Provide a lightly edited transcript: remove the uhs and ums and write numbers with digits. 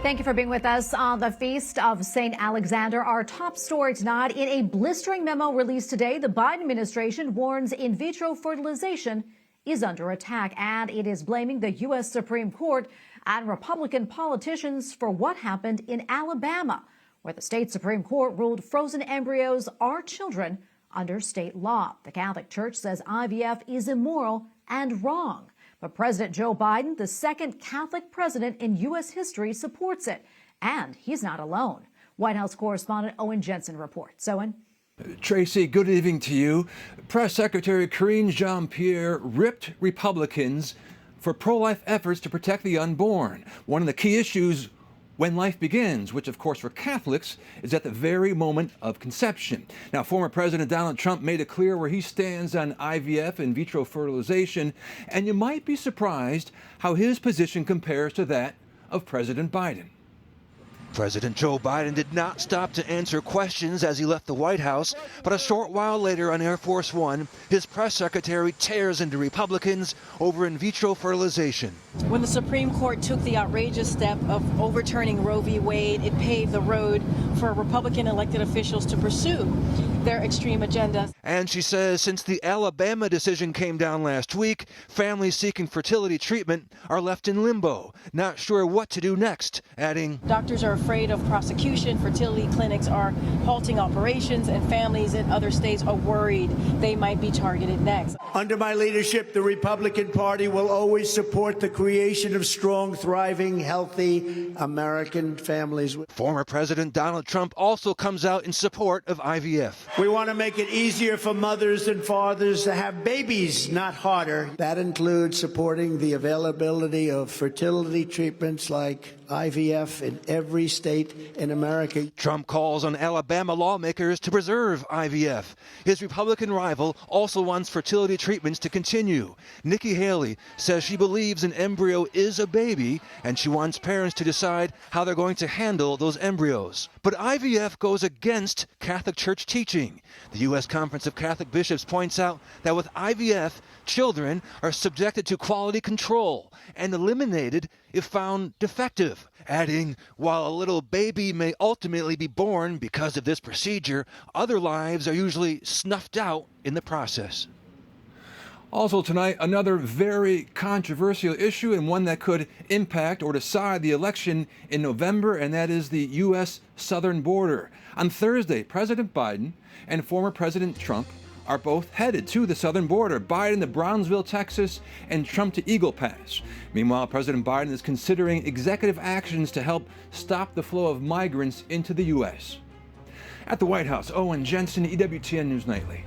Thank you for being with us on the Feast of St. Alexander. Our top story tonight: in a blistering memo released today, the Biden administration warns in vitro fertilization is under attack, and it is blaming the U.S. Supreme Court and Republican politicians for what happened in Alabama, where the state Supreme Court ruled frozen embryos are children under state law. The Catholic Church says IVF is immoral and wrong. But President Joe Biden, the second Catholic president in U.S. history, supports it. And he's not alone. White House Correspondent Owen Jensen reports. Owen? Tracy, good evening to you. Press Secretary Karine Jean-Pierre ripped Republicans for pro-life efforts to protect the unborn. One of the key issues when life begins, which of course for Catholics is at the very moment of conception. Now, former President Donald Trump made it clear where he stands on IVF, in vitro fertilization, and you might be surprised how his position compares to that of President Biden. President Joe Biden did not stop to answer questions as he left the White House, but a short while later on Air Force One, his press secretary tears into Republicans over in vitro fertilization. When the Supreme Court took the outrageous step of overturning Roe v. Wade, it paved the road for Republican elected officials to pursue their extreme agenda. And she says since the Alabama decision came down last week, families seeking fertility treatment are left in limbo, not sure what to do next, adding, doctors are afraid of prosecution, fertility clinics are halting operations, and families in other states are worried they might be targeted next. Under my leadership, the Republican Party will always support the creation of strong, thriving, healthy American families. Former President Donald Trump also comes out in support of IVF. We want to make it easier for mothers and fathers to have babies, not harder. That includes supporting the availability of fertility treatments like IVF in every state in America. Trump calls on Alabama lawmakers to preserve IVF. His Republican rival also wants fertility treatments to continue. Nikki Haley says she believes an embryo is a baby, and she wants parents to decide how they're going to handle those embryos. But IVF goes against Catholic Church teaching. The U.S. Conference of Catholic Bishops points out that with IVF, children are subjected to quality control and eliminated if found defective, adding, while a little baby may ultimately be born because of this procedure, other lives are usually snuffed out in the process. Also tonight, another very controversial issue and one that could impact or decide the election in November, and that is the U.S. southern border. On Thursday, President Biden and former President Trump are both headed to the southern border, Biden to Brownsville, Texas, and Trump to Eagle Pass. Meanwhile, President Biden is considering executive actions to help stop the flow of migrants into the U.S. At the White House, Owen Jensen, EWTN News Nightly.